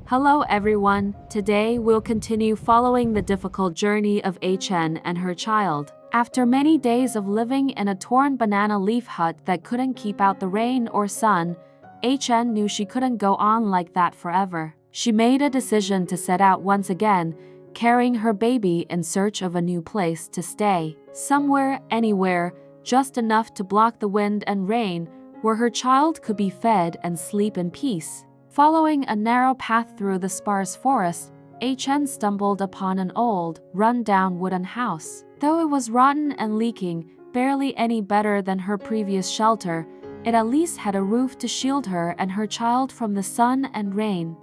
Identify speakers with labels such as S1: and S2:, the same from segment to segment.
S1: Hello everyone, today we'll continue following the difficult journey of HN and her child. After many days of living in a torn banana leaf hut that couldn't keep out the rain or sun, HN knew she couldn't go on like that forever. She made a decision to set out once again, carrying her baby in search of a new place to stay. Somewhere, anywhere, just enough to block the wind and rain, where her child could be fed and sleep in peace. Following a narrow path through the sparse forest, HN stumbled upon an old, run-down wooden house. Though it was rotten and leaking, barely any better than her previous shelter, it at least had a roof to shield her and her child from the sun and rain.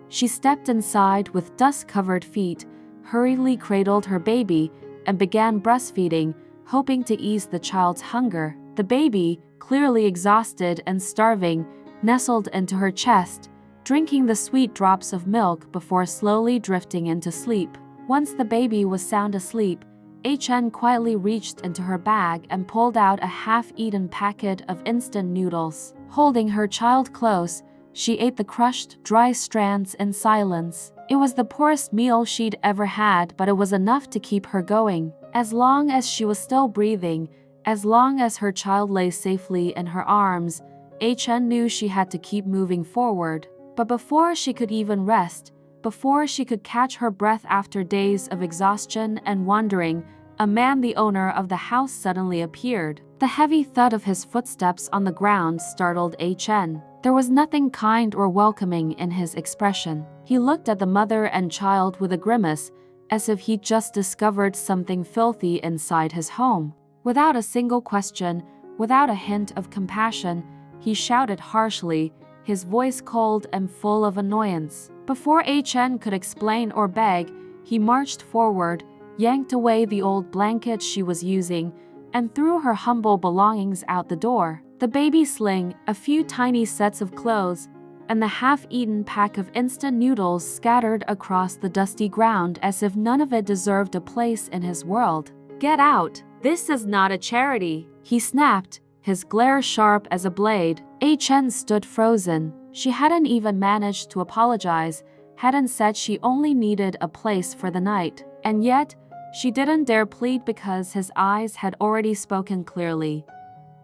S1: She stepped inside with dust-covered feet, hurriedly cradled her baby, and began breastfeeding, hoping to ease the child's hunger. The baby, clearly exhausted and starving, nestled into her chest, drinking the sweet drops of milk before slowly drifting into sleep. Once the baby was sound asleep, HN quietly reached into her bag and pulled out a half-eaten packet of instant noodles. Holding her child close, she ate the crushed, dry strands in silence. It was the poorest meal she'd ever had, but it was enough to keep her going. As long as she was still breathing, as long as her child lay safely in her arms, HN knew she had to keep moving forward. But before she could even rest, before she could catch her breath after days of exhaustion and wandering, a man, the owner of the house, suddenly appeared. The heavy thud of his footsteps on the ground startled HN. There was nothing kind or welcoming in his expression. He looked at the mother and child with a grimace, as if he'd just discovered something filthy inside his home. Without a single question, without a hint of compassion, he shouted harshly, his voice cold and full of annoyance. Before HN could explain or beg, he marched forward, yanked away the old blanket she was using, and threw her humble belongings out the door. The baby sling, a few tiny sets of clothes, and the half-eaten pack of instant noodles scattered across the dusty ground as if none of it deserved a place in his world. "Get out! This is not a charity!" he snapped, his glare sharp as a blade. HN stood frozen. She hadn't even managed to apologize, hadn't said she only needed a place for the night. And yet, she didn't dare plead because his eyes had already spoken clearly.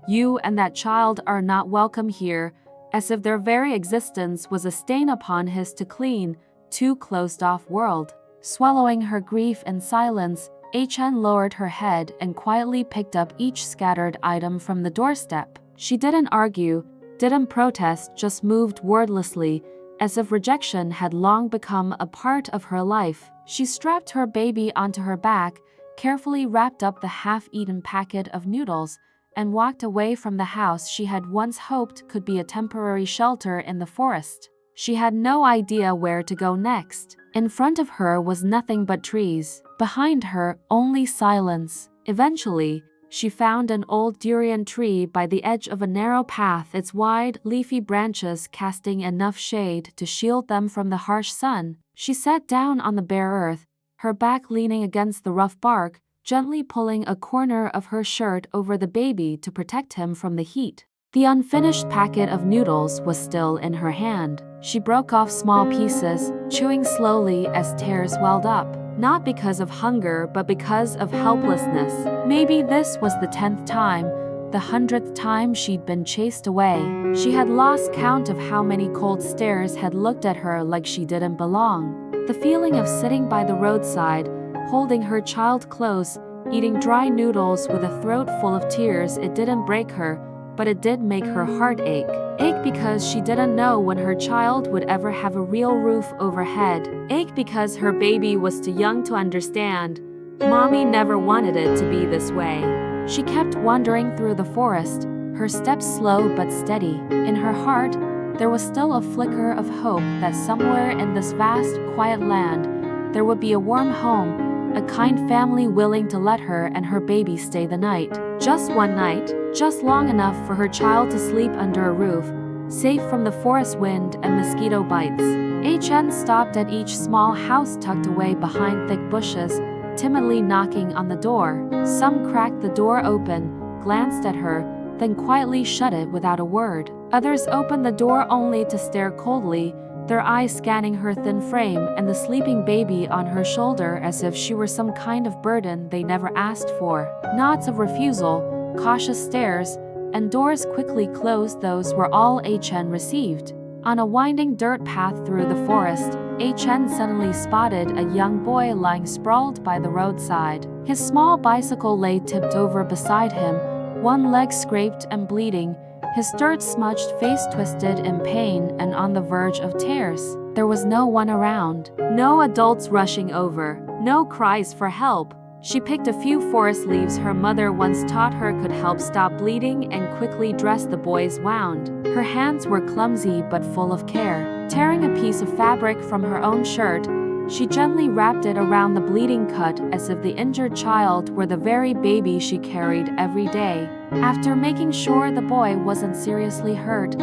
S1: "You and that child are not welcome here," as if their very existence was a stain upon his too clean, too closed-off world. Swallowing her grief in silence, HN lowered her head and quietly picked up each scattered item from the doorstep. She didn't argue, didn't protest, just moved wordlessly, as if rejection had long become a part of her life. She strapped her baby onto her back, carefully wrapped up the half-eaten packet of noodles, and walked away from the house she had once hoped could be a temporary shelter in the forest. She had no idea where to go next. In front of her was nothing but trees. Behind her, only silence. Eventually, she found an old durian tree by the edge of a narrow path, its wide, leafy branches casting enough shade to shield them from the harsh sun. She sat down on the bare earth, her back leaning against the rough bark, gently pulling a corner of her shirt over the baby to protect him from the heat. The unfinished packet of noodles was still in her hand. She broke off small pieces, chewing slowly as tears welled up. Not because of hunger, but because of helplessness. Maybe this was the 10th time, the 100th time she'd been chased away. She had lost count of how many cold stares had looked at her like she didn't belong. The feeling of sitting by the roadside, holding her child close, eating dry noodles with a throat full of tears, it didn't break her, but it did make her heart ache. Ache because she didn't know when her child would ever have a real roof overhead. Ache because her baby was too young to understand. Mommy never wanted it to be this way. She kept wandering through the forest, her steps slow but steady. In her heart, there was still a flicker of hope that somewhere in this vast, quiet land, there would be a warm home, a kind family willing to let her and her baby stay the night. Just one night, just long enough for her child to sleep under a roof, safe from the forest wind and mosquito bites. HN stopped at each small house tucked away behind thick bushes, timidly knocking on the door. Some cracked the door open, glanced at her, then quietly shut it without a word. Others opened the door only to stare coldly, their eyes scanning her thin frame and the sleeping baby on her shoulder as if she were some kind of burden they never asked for. Nods of refusal, cautious stares, and doors quickly closed. Those were all Chen received. On a winding dirt path through the forest, Chen suddenly spotted a young boy lying sprawled by the roadside. His small bicycle lay tipped over beside him, one leg scraped and bleeding, his dirt-smudged face twisted in pain and on the verge of tears. There was no one around. No adults rushing over. No cries for help. She picked a few forest leaves her mother once taught her could help stop bleeding and quickly dressed the boy's wound. Her hands were clumsy but full of care. Tearing a piece of fabric from her own shirt, she gently wrapped it around the bleeding cut as if the injured child were the very baby she carried every day. After making sure the boy wasn't seriously hurt,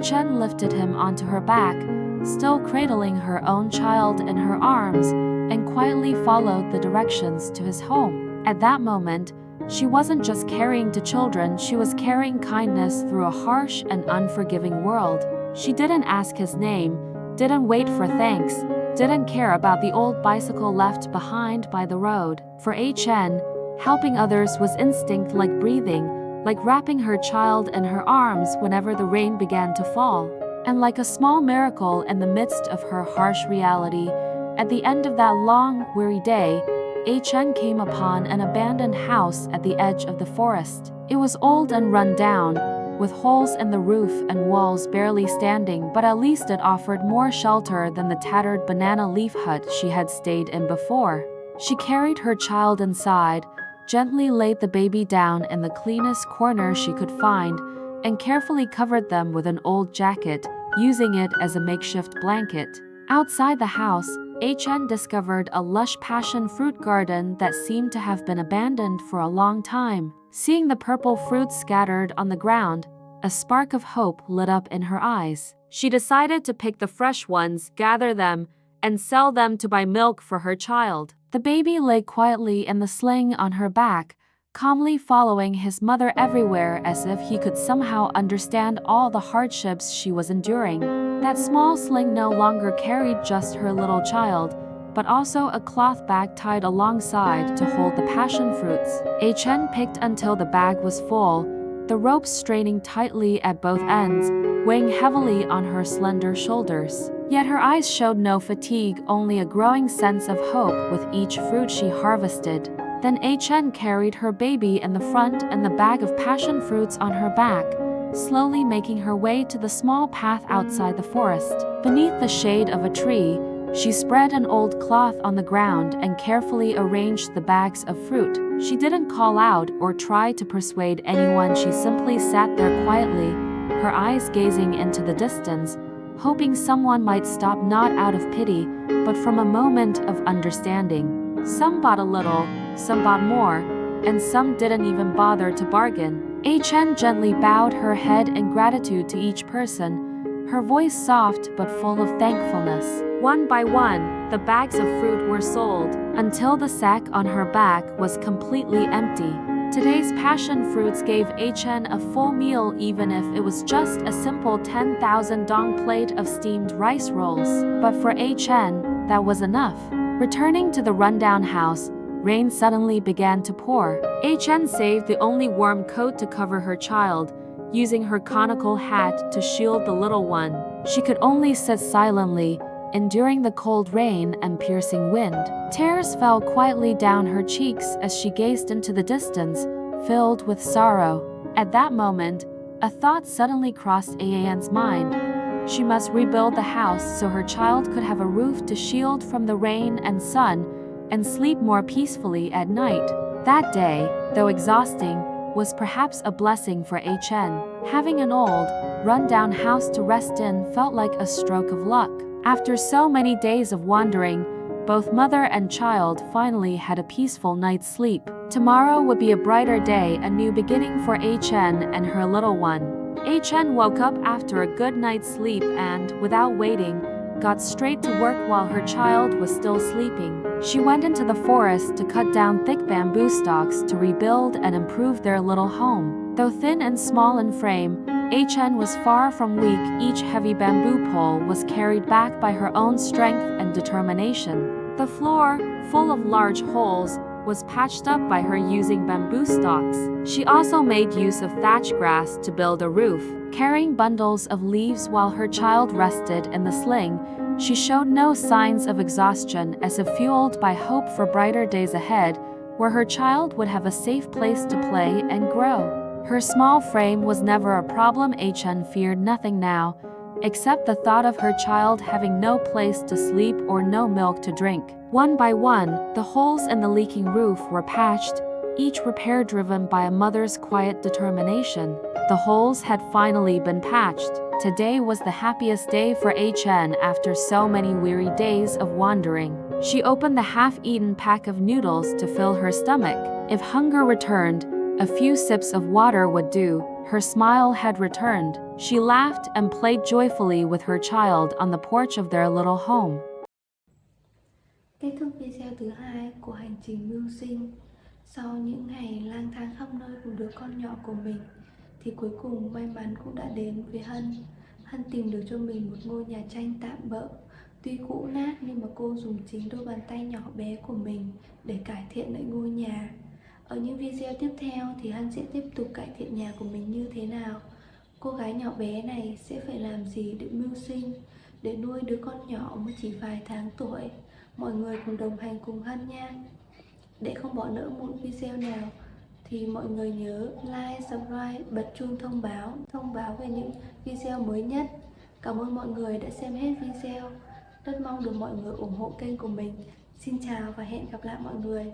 S1: Chen lifted him onto her back, still cradling her own child in her arms, and quietly followed the directions to his home. At that moment, she wasn't just carrying two children, she was carrying kindness through a harsh and unforgiving world. She didn't ask his name, didn't wait for thanks, didn't care about the old bicycle left behind by the road. For Chen, helping others was instinct, like breathing, like wrapping her child in her arms whenever the rain began to fall. And like a small miracle in the midst of her harsh reality, at the end of that long, weary day, Chen came upon an abandoned house at the edge of the forest. It was old and run down, with holes in the roof and walls barely standing, but at least it offered more shelter than the tattered banana leaf hut she had stayed in before. She carried her child inside, gently laid the baby down in the cleanest corner she could find, and carefully covered them with an old jacket, using it as a makeshift blanket. Outside the house, Chen discovered a lush passion fruit garden that seemed to have been abandoned for a long time. Seeing the purple fruits scattered on the ground, a spark of hope lit up in her eyes. She decided to pick the fresh ones, gather them, and sell them to buy milk for her child. The baby lay quietly in the sling on her back, calmly following his mother everywhere as if he could somehow understand all the hardships she was enduring. That small sling no longer carried just her little child, but also a cloth bag tied alongside to hold the passion fruits. Chen picked until the bag was full, the ropes straining tightly at both ends, weighing heavily on her slender shoulders. Yet her eyes showed no fatigue, only a growing sense of hope with each fruit she harvested. Then Chen carried her baby in the front and the bag of passion fruits on her back, slowly making her way to the small path outside the forest. Beneath the shade of a tree, she spread an old cloth on the ground and carefully arranged the bags of fruit. She didn't call out or try to persuade anyone, she simply sat there quietly, her eyes gazing into the distance, hoping someone might stop, not out of pity, but from a moment of understanding. Some bought a little, some bought more, and some didn't even bother to bargain. Chen gently bowed her head in gratitude to each person, her voice soft but full of thankfulness. One by one, the bags of fruit were sold, until the sack on her back was completely empty. Today's passion fruits gave Chen a full meal, even if it was just a simple 10,000 dong plate of steamed rice rolls. But for Chen, that was enough. Returning to the rundown house, rain suddenly began to pour. Chen saved the only warm coat to cover her child, using her conical hat to shield the little one. She could only sit silently, enduring the cold rain and piercing wind. Tears fell quietly down her cheeks as she gazed into the distance, filled with sorrow. At that moment, a thought suddenly crossed Aan's mind. She must rebuild the house so her child could have a roof to shield from the rain and sun, and sleep more peacefully at night. That day, though exhausting, was perhaps a blessing for Chen. Having an old, run-down house to rest in felt like a stroke of luck. After so many days of wandering, both mother and child finally had a peaceful night's sleep. Tomorrow would be a brighter day, a new beginning for Chen and her little one. Chen woke up after a good night's sleep and, without waiting, got straight to work while her child was still sleeping. She went into the forest to cut down thick bamboo stalks to rebuild and improve their little home. Though thin and small in frame, HN was far from weak. Each heavy bamboo pole was carried back by her own strength and determination. The floor, full of large holes, was patched up by her using bamboo stalks. She also made use of thatch grass to build a roof. Carrying bundles of leaves while her child rested in the sling, she showed no signs of exhaustion, as if fueled by hope for brighter days ahead, where her child would have a safe place to play and grow. Her small frame was never a problem. HN feared nothing now, except the thought of her child having no place to sleep or no milk to drink. One by one, the holes in the leaking roof were patched, each repair driven by a mother's quiet determination. The holes had finally been patched. Today was the happiest day for HN after so many weary days of wandering. She opened the half-eaten pack of noodles to fill her stomach. If hunger returned, a few sips of water would do. Her smile had returned. She laughed and played joyfully with her child on the porch of their little home.
S2: Kết thúc video thứ 2 của hành trình mưu sinh. Sau những ngày lang thang khắp nơi cùng đứa con nhỏ của mình, thì cuối cùng may mắn cũng đã đến với Hân. Hân tìm được cho mình một ngôi nhà tranh tạm bợ. Tuy cũ nát nhưng mà cô dùng chính đôi bàn tay nhỏ bé của mình để cải thiện lại ngôi nhà. Ở những video tiếp theo thì Hân sẽ tiếp tục cải thiện nhà của mình như thế nào. Cô gái nhỏ bé này sẽ phải làm gì để mưu sinh, để nuôi đứa con nhỏ mới chỉ vài tháng tuổi. Mọi người cùng đồng hành cùng Hân nha. Để không bỏ lỡ một video nào thì mọi người nhớ like, subscribe, bật chuông thông báo về những video mới nhất. Cảm ơn mọi người đã xem hết video. Rất mong được mọi người ủng hộ kênh của mình. Xin chào và hẹn gặp lại mọi người.